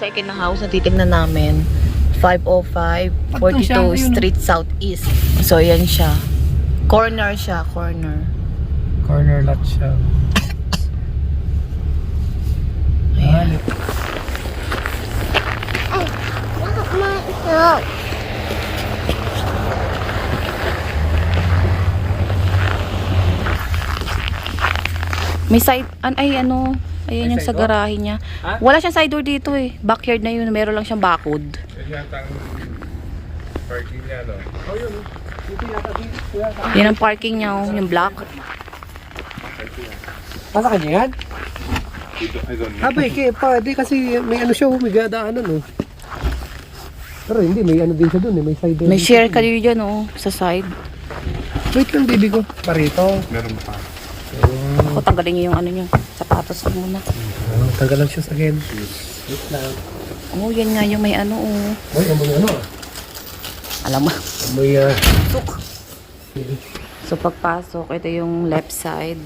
second na house na titignan namin. 505, 42 Street Southeast. So, yan siya. Corner siya, corner. Corner lot siya. Ayan. May side, ano, ayun yung sa garahe niya. Ha? Wala siyang side door dito eh. Backyard na yun, meron lang siyang bakod. Yan yata ang parking niya, no? Oh, yun. Dito yata dito. Yan ang parking niya, oh, yung black. Pasa kanya yan? Dito, I don't know. Abay, pwede kasi may ano siya, may gadaanan, oh. Pero hindi, may ano din siya dun, may side door. May share kayo dyan, oh, sa side. Wait lang, baby ko. Parito. Meron pa. Ako, tanggalin niyo yung ano niyo. Sapatos ko muna. Tanggal lang siya sa akin. Wait lang. Oh, yan nga yung may ano, oh. Uy, amoy ano? Alam mo. Amoy, So, pagpasok, ito yung left side.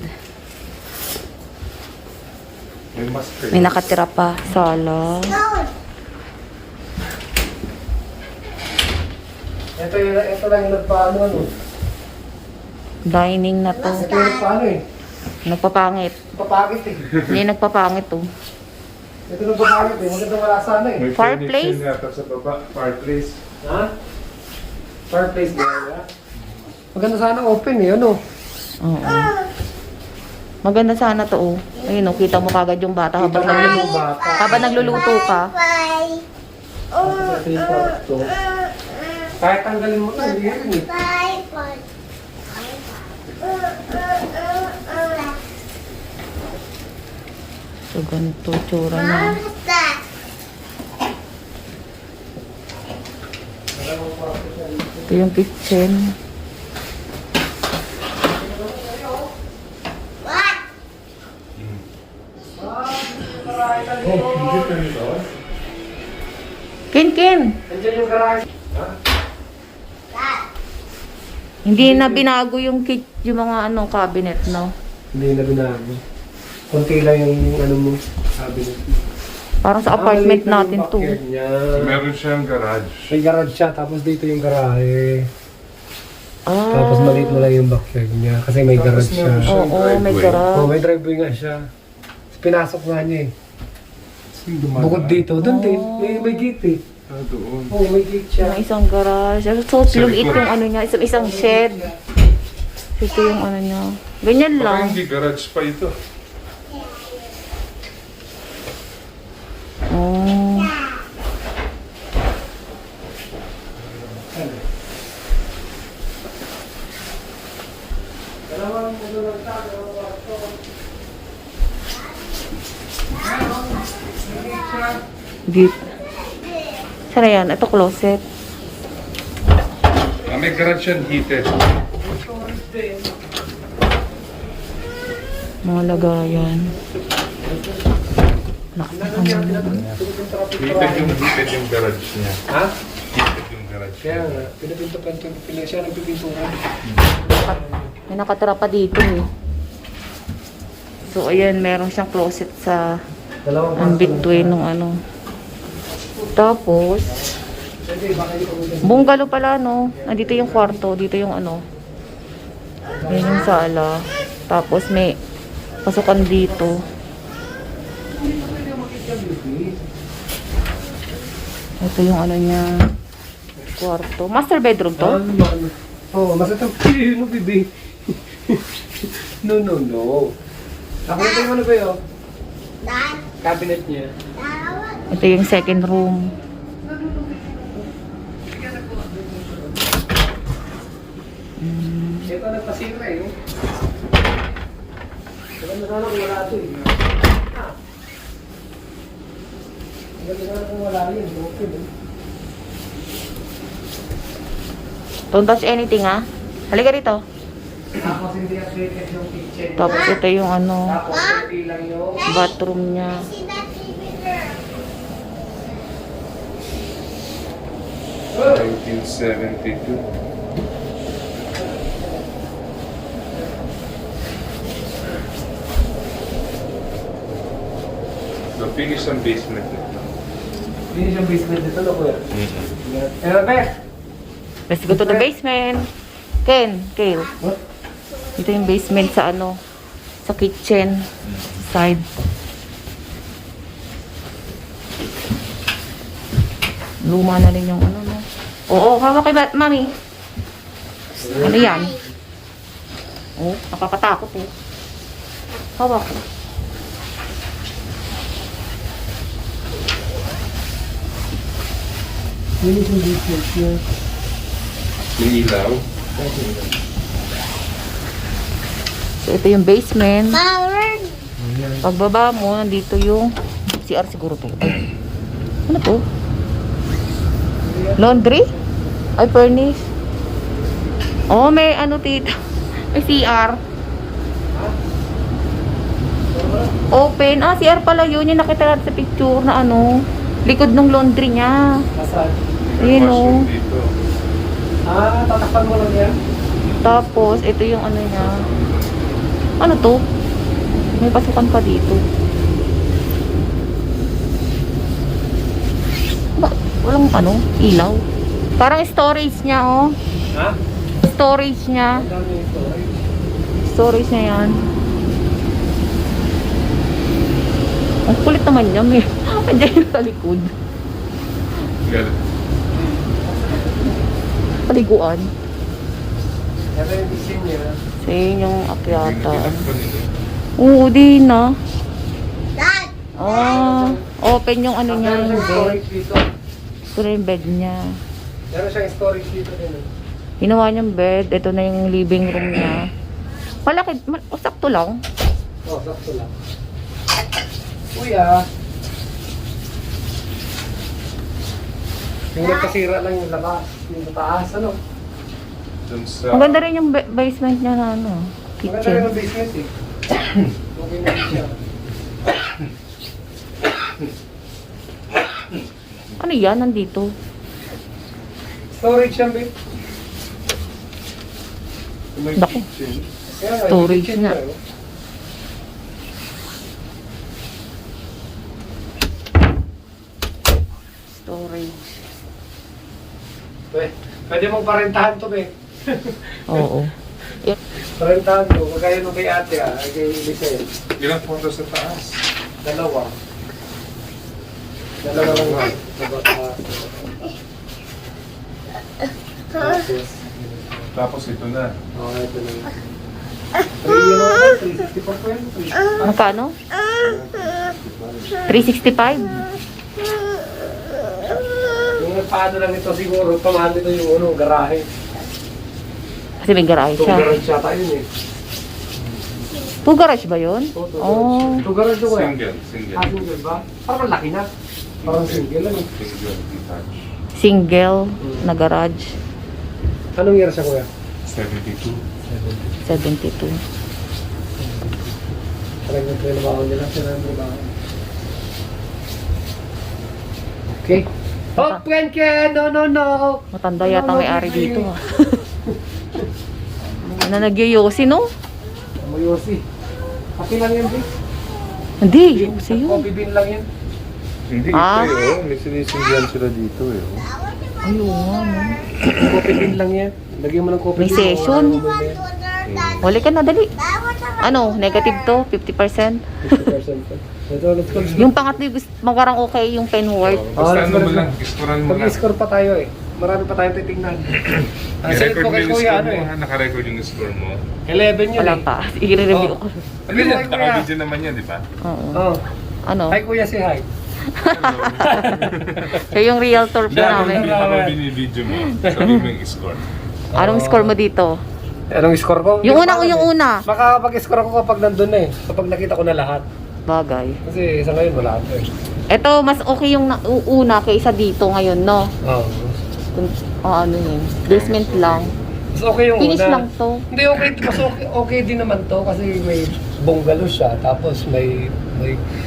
May mask May nakatira pa. Sala. Ito lang yung nagpaano, ano? Dining na to. Ito yung nagpaano eh. Nagpapangit. Papakit eh. Hindi nagpapangit, oh. Ito nagpapakit eh. Maganda wala sana eh. May Fireplace? furniture yata sa baba. Fireplace. Ha? Fireplace ba yan? Maganda sana open eh, ano? Oo. Maganda sana to, oh. Ayun, oh, kita mo kagad yung bata habang nagluluto. Habang nagluluto ka. Ito yung kwarto. Kahit tanggalin mo ito, hindi yan eh. So, ganito tsura na. Ito yung kitchen. Oh, hindi ka nito. Kin! Nandiyan yung garage. Hindi na binago yung yung mga ano, cabinet, no? Hindi na binago. Kunti lang yung ano mo, sabi nito. Parang sa apartment natin to. Meron siyang garage. May garage siya, tapos dito yung garahe. Ah. Tapos maliit mo lang yung backyard niya, kasi may Tapos garage siya. meron Oo, may driveway. garage. Oh, may driveway nga siya. Pinasok nga niya eh. Saan dumadaan? Bukod dito, doon din. May gate eh. Ah, doon. Oo, may gate siya. May isang garage. So, liit yung ano niya. Isang shed. Ito yung ano niya. Ganyan Baka lang. hindi garage pa ito. Oh. Gate. Saan na yan? Ito closet. Ah, may garage yan heated. Mga lagayan. Heated yung garage niya. Ha? Heated yung garage Kaya niya. nga, pinapinto siya nagpipinturan. May nakatira pa dito eh. So, ayan, meron siyang closet sa Dalawang ang between nung ano. Tapos, bungalow pala, no? Nandito yung kwarto, dito yung ano. Yan yung sala. Tapos may pasukan dito. Ito yung ano niya. Kwarto. Master bedroom to? Oo, mas ito. No, bibi. No. Ako ito yung ano ba yun? Cabinet niya. Ito yung second room. Ito nagpasira eh. Maganda sana kung wala ito eh. Maganda sana kung wala yun. Okay eh. Don't touch anything, ha? Halika rito. Tapos hindi updated yung kitchen. Tapos ito yung ano, Tapos hindi lang yung... bathroom niya. 1972. The finish ang basement nito. Hindi siyang basement dito na kuya. Eh, be! Let's go to the basement. Ken, Kale. What? Ito yung basement sa ano, sa kitchen side. Luma na rin yung ano, no? Oo, hawak kay mami. Ano yan? Oh, nakakatakot eh. Hawak. Hindi siyang basement niya. May ilaw. So, ito yung basement. Pagbaba mo, nandito yung CR siguro to. Ay, ano to? Laundry? Ay, furnace. Oh, may ano tito. May CR. Open. Ah, CR pala yun. Yung nakita natin sa picture na ano. Likod ng laundry niya. Nasaan? Ayun o. Washroom dito. Ah, tatakpan mo lang yan? Tapos, ito yung ano niya. Ano to? May pasukan pa dito. Bakit? Walang ano? Ilaw? Parang storage niya, oh. Ha? Storage niya. Ang dami yung storage. Storage niya yan. Ang kulit naman niya, may. Andiyan yung sa likod. Galit. Paliguan. Ito yung design niya. Sa yun yung akyata. Tinakpan nila. Oo, di na. Ah, open yung ano niya, Meron yung siyang bed. storage dito. Ito na yung bed niya. Meron siyang storage dito din. Ginawa niyang bed. Ito na yung living room niya. Malaki, sakto lang. Oh, sakto lang. Kuya. Yung nagkasira lang yung labas. Yung taas, ano? Dun sa... Ang ganda rin yung basement niya na ano, Maganda rin kitchen. ang basement eh. Okay na rin siya. Ano yan, nandito? Storage yan, babe. May Naku. kitchen. Kaya nga, Storage yung kitchen nga. niya, oh. Storage. Pwede mong parentahan to, be. Oo. Parentahan to. Magkaya nung kay ate, kay Lisel. Ilang photo sa taas? Dalawa. Dalawa lang nga. Tapos, Tapos ito na. ito na yun. Ay, yun naman, 364 po yan. Magkano? 365? Yung nagpaano lang ito siguro, pamahal nito yung garahe. Kasi may garage Two siya. garage yata yun eh. Two garage ba yun? Two Oh. garage ko yan. Single. Single. Single ba? Parang laki na. Parang single lang eh. Single. Detached. Single na garage. Anong year siya kuya? 72. 72. Parang yung trabaho nila, sila ang trabaho. Okay. Oh, Pwenke! No, no, no! Matanda yata may-ari dito. Ah. Ano nagyoyosi, no? Amoyosi. Pati lang yan, Vic. Hindi, yosi yun. Coffee bean lang yan. Hindi Ah. ito eh. Oh. May sinisindihan sila dito eh. Oh. Ayun nga, no? Coffee bean lang yan. Lagyan mo ng coffee May bean. session. Wala ka na, dali. Ano, negative to? 50%? 50% pa. Ito, let's go. Yung pangatlo, magarang okay yung penword. Basta let's ano go, mo let's lang, iskoran mo lang. Mag-score pa tayo eh. Marami pa tayong titignan. Send I-record ko mo kay yung Kuya, score ano mo eh. ha. Naka-record yung score mo. 11 yun Wala eh. pa. I-review ko. Ano Sabi mo yan? kay Kuya. Naka-video naman yan, di ba? Oo. Oh. Ano? Hi Kuya, say hi. Siya yung realtor Hindi, po habang namin. binibideo mo, sabi mo yung score. Anong score mo dito? Anong score ko? Yung Hindi una ko o yung alam eh. una? Makakapag-score ako kapag nandun na eh. Kapag nakita ko na lahat. Bagay. Kasi sa ngayon wala ako eh. Ito, mas okay yung una kaysa dito ngayon, no? Oh. Ano yun? Basement lang. Mas okay yung Finish una. lang to. Hindi, okay. Mas okay din naman to kasi may bungalow siya. Tapos may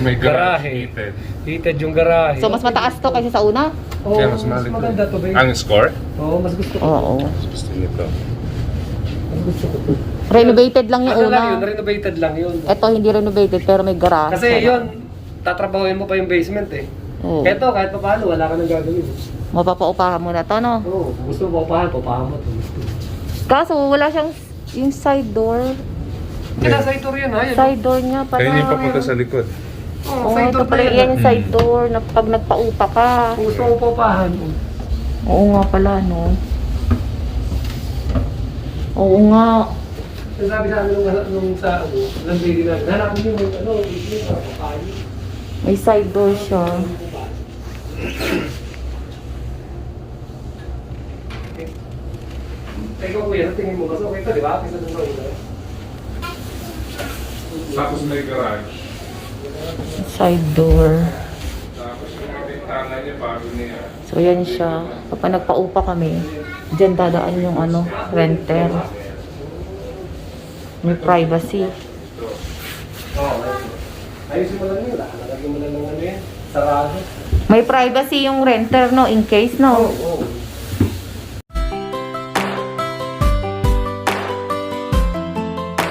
May garage. garahe. Heated. Heated yung garahe. So, mas mataas to kaysa sa una? Oo, Kaya mas mahal ito. maganda to, babe. Ang score? Oo, mas gusto ko. Oo. Gusto niyo to. Mas gusto ko to. Renovated lang yung Ano lang yun, una. renovated lang yun. Ito, hindi renovated pero may garage. Kasi yun, tatrabahuin mo pa yung basement eh. Oo. Eto, kahit pa paano, wala ka nang gagawin. Mapapaupahan mo na to, no? Oo, gusto mo paupahan mo. Kaso wala siyang yung side door. Kaya sa ito rin, ha? Yan. Side door niya pala. Kaya yung papunta sa likod. Oo, Oo, sa ito ito pala yan yung side Mm. door na pag nagpaupa ka. Kung gusto mo paupahan, Oo nga pala, no? Oo nga. ang sabi sa amin nung sa ano, ng baby namin, hanapin niyo yung ano, yung paupahan. May side door siya. Ikaw kuya, tingin mo, mas okay ka, di ba? Kaysa dun sa una. Tapos may garage. Side door. Tapos yung mga bintana niya bago niya. So, yan siya. Kapag nagpaupa kami, dyan dadaan yung ano, renter. May privacy. Oo, ayusin mo lang yun, lalagyan mo lang ng ano yan, sarado. May privacy yung renter, no? In case, no? Oo.